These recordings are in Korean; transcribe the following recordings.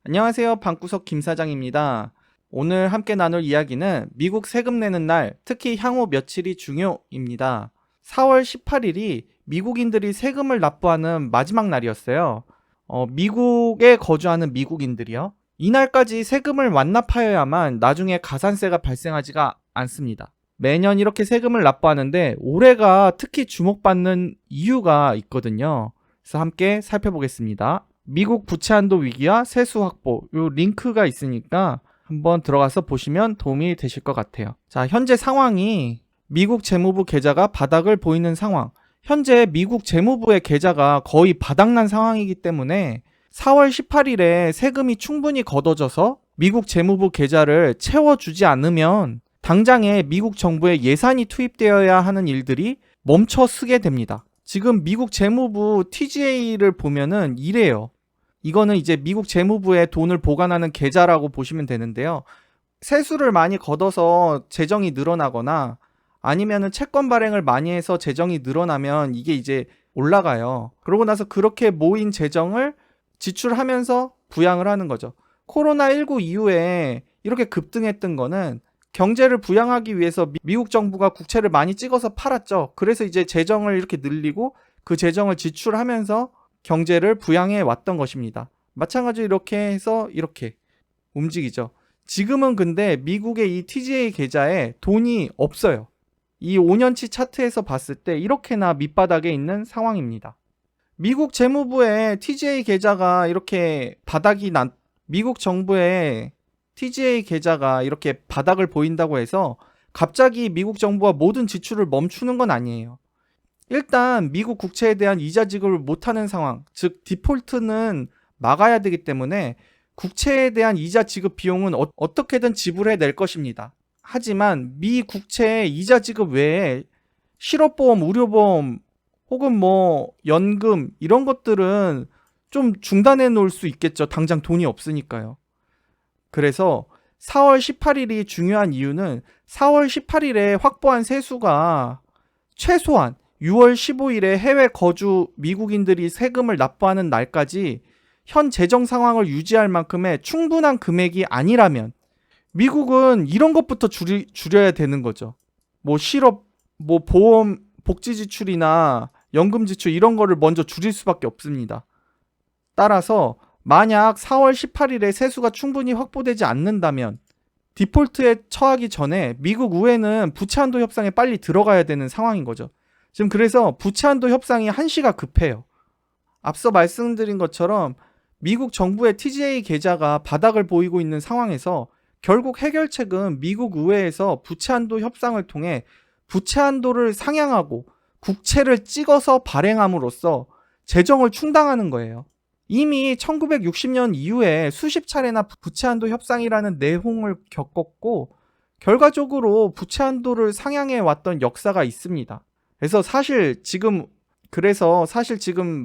안녕하세요. 방구석 김 사장입니다. 오늘 함께 나눌 이야기는 미국 세금 내는 날, 특히 향후 며칠이 중요입니다. 4월 18일이 미국인들이 세금을 납부하는 마지막 날이었어요. 미국에 거주하는 미국인들이요. 이날까지 세금을 완납하여야만 나중에 가산세가 발생하지가 않습니다. 매년 이렇게 세금을 납부하는데 올해가 특히 주목받는 이유가 있거든요. 그래서 함께 살펴보겠습니다. 미국 부채 한도 위기와 세수 확보, 요 링크가 있으니까 한번 들어가서 보시면 도움이 되실 것 같아요. 자, 현재 상황이 미국 재무부 계좌가 바닥을 보이는 상황. 현재 미국 재무부의 계좌가 거의 바닥난 상황이기 때문에 4월 18일에 세금이 충분히 걷어져서 미국 재무부 계좌를 채워주지 않으면 당장에 미국 정부의 예산이 투입되어야 하는 일들이 멈춰 서게 됩니다. 지금 미국 재무부 TGA를 보면은 이래요. 이거는 이제 미국 재무부에 돈을 보관하는 계좌라고 보시면 되는데요. 세수를 많이 걷어서 재정이 늘어나거나 아니면은 채권 발행을 많이 해서 재정이 늘어나면 이게 이제 올라가요. 그러고 나서 그렇게 모인 재정을 지출하면서 부양을 하는 거죠. 코로나19 이후에 이렇게 급등했던 거는 경제를 부양하기 위해서 미국 정부가 국채를 많이 찍어서 팔았죠. 그래서 이제 재정을 이렇게 늘리고 그 재정을 지출하면서 경제를 부양해 왔던 것입니다. 마찬가지로 이렇게 해서 이렇게 움직이죠. 지금은 근데 미국의 이 TGA 계좌에 돈이 없어요. 이 5년치 차트에서 봤을 때 이렇게나 밑바닥에 있는 상황입니다. 미국 재무부의 TGA 계좌가 이렇게 미국 정부의 TGA 계좌가 이렇게 바닥을 보인다고 해서 갑자기 미국 정부가 모든 지출을 멈추는 건 아니에요. 일단 미국 국채에 대한 이자 지급을 못하는 상황, 즉 디폴트는 막아야 되기 때문에 국채에 대한 이자 지급 비용은 어떻게든 지불해낼 것입니다. 하지만 미 국채의 이자 지급 외에 실업보험, 의료보험 혹은 뭐 연금 이런 것들은 좀 중단해 놓을 수 있겠죠. 당장 돈이 없으니까요. 그래서 4월 18일이 중요한 이유는 4월 18일에 확보한 세수가 최소한 6월 15일에 해외 거주 미국인들이 세금을 납부하는 날까지 현 재정 상황을 유지할 만큼의 충분한 금액이 아니라면 미국은 이런 것부터 줄여야 되는 거죠. 뭐 실업, 뭐 보험, 복지 지출이나 연금 지출 이런 거를 먼저 줄일 수밖에 없습니다. 따라서 만약 4월 18일에 세수가 충분히 확보되지 않는다면 디폴트에 처하기 전에 미국 의회는 부채 한도 협상에 빨리 들어가야 되는 상황인 거죠. 지금 그래서 부채 한도 협상이 한시가 급해요. 앞서 말씀드린 것처럼 미국 정부의 TGA 계좌가 바닥을 보이고 있는 상황에서 결국 해결책은 미국 의회에서 부채 한도 협상을 통해 부채 한도를 상향하고 국채를 찍어서 발행함으로써 재정을 충당하는 거예요. 이미 1960년 이후에 수십 차례나 부채 한도 협상이라는 내홍을 겪었고 결과적으로 부채 한도를 상향해 왔던 역사가 있습니다. 그래서 사실 지금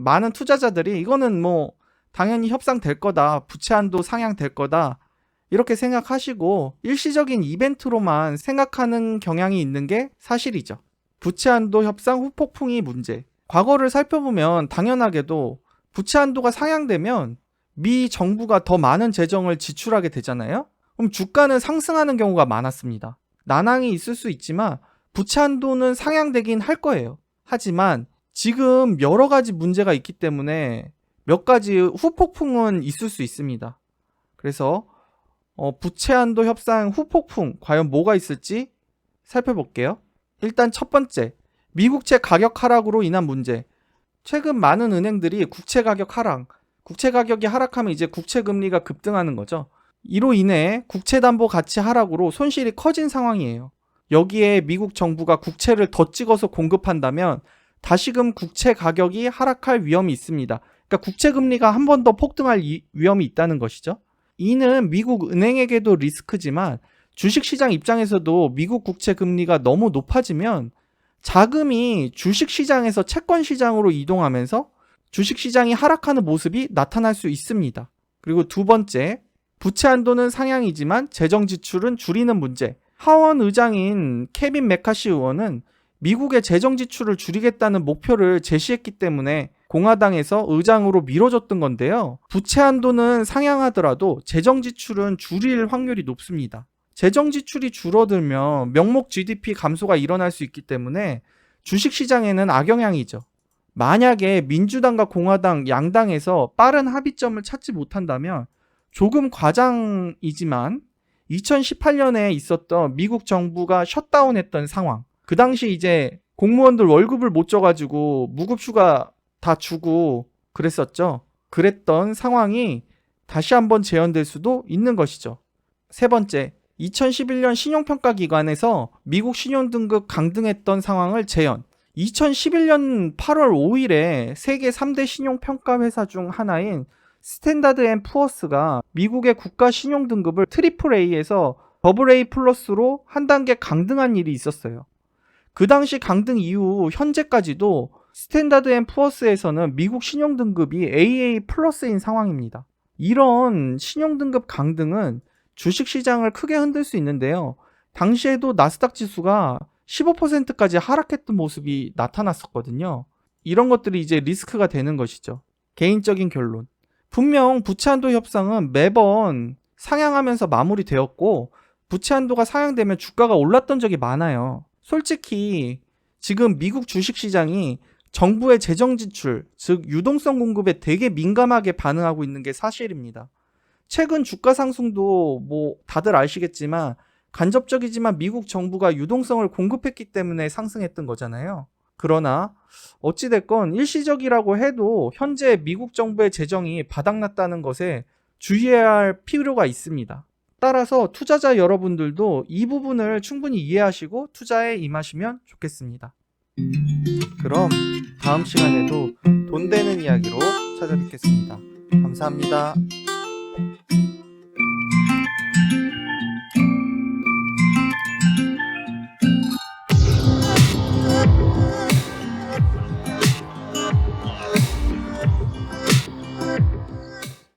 많은 투자자들이 이거는 뭐 당연히 협상될 거다, 부채 한도 상향될 거다 이렇게 생각하시고 일시적인 이벤트로만 생각하는 경향이 있는 게 사실이죠. 부채 한도 협상 후폭풍이 문제. 과거를 살펴보면 당연하게도 부채 한도가 상향되면 미 정부가 더 많은 재정을 지출하게 되잖아요. 그럼 주가는 상승하는 경우가 많았습니다. 난항이 있을 수 있지만 부채 한도는 상향되긴 할 거예요. 하지만 지금 여러 가지 문제가 있기 때문에 몇 가지 후폭풍은 있을 수 있습니다. 그래서 부채 한도 협상 후폭풍 과연 뭐가 있을지 살펴볼게요. 일단 첫 번째, 미국채 가격 하락으로 인한 문제. 최근 많은 은행들이 국채 가격이 하락하면 이제 국채 금리가 급등하는 거죠. 이로 인해 국채 담보 가치 하락으로 손실이 커진 상황이에요. 여기에 미국 정부가 국채를 더 찍어서 공급한다면 다시금 국채 가격이 하락할 위험이 있습니다. 그러니까 국채 금리가 한 번 더 폭등할 위험이 있다는 것이죠. 이는 미국 은행에게도 리스크지만 주식시장 입장에서도 미국 국채 금리가 너무 높아지면 자금이 주식시장에서 채권시장으로 이동하면서 주식시장이 하락하는 모습이 나타날 수 있습니다. 그리고 두 번째, 부채 한도는 상향이지만 재정 지출은 줄이는 문제. 하원 의장인 케빈 메카시 의원은 미국의 재정 지출을 줄이겠다는 목표를 제시했기 때문에 공화당에서 의장으로 미뤄졌던 건데요. 부채 한도는 상향하더라도 재정 지출은 줄일 확률이 높습니다. 재정 지출이 줄어들면 명목 GDP 감소가 일어날 수 있기 때문에 주식시장에는 악영향이죠. 만약에 민주당과 공화당 양당에서 빠른 합의점을 찾지 못한다면 조금 과장이지만 2018년에 있었던 미국 정부가 셧다운했던 상황, 그 당시 이제 공무원들 월급을 못 줘가지고 무급휴가 다 주고 그랬었죠. 그랬던 상황이 다시 한번 재현될 수도 있는 것이죠. 세 번째, 2011년 신용평가기관에서 미국 신용등급 강등했던 상황을 재현. 2011년 8월 5일에 세계 3대 신용평가회사 중 하나인 스탠다드 앤 푸어스가 미국의 국가 신용등급을 트리플 A에서 더블 A 플러스로 한 단계 강등한 일이 있었어요. 그 당시 강등 이후 현재까지도 스탠다드 앤 푸어스에서는 미국 신용등급이 AA 플러스인 상황입니다. 이런 신용등급 강등은 주식시장을 크게 흔들 수 있는데요. 당시에도 나스닥 지수가 15%까지 하락했던 모습이 나타났었거든요. 이런 것들이 이제 리스크가 되는 것이죠. 개인적인 결론. 분명 부채한도 협상은 매번 상향하면서 마무리되었고 부채한도가 상향되면 주가가 올랐던 적이 많아요. 솔직히 지금 미국 주식시장이 정부의 재정 지출, 즉 유동성 공급에 되게 민감하게 반응하고 있는 게 사실입니다. 최근 주가 상승도 뭐 다들 아시겠지만 간접적이지만 미국 정부가 유동성을 공급했기 때문에 상승했던 거잖아요. 그러나 어찌됐건 일시적이라고 해도 현재 미국 정부의 재정이 바닥났다는 것에 주의해야 할 필요가 있습니다. 따라서 투자자 여러분들도 이 부분을 충분히 이해하시고 투자에 임하시면 좋겠습니다. 그럼 다음 시간에도 돈 되는 이야기로 찾아뵙겠습니다. 감사합니다.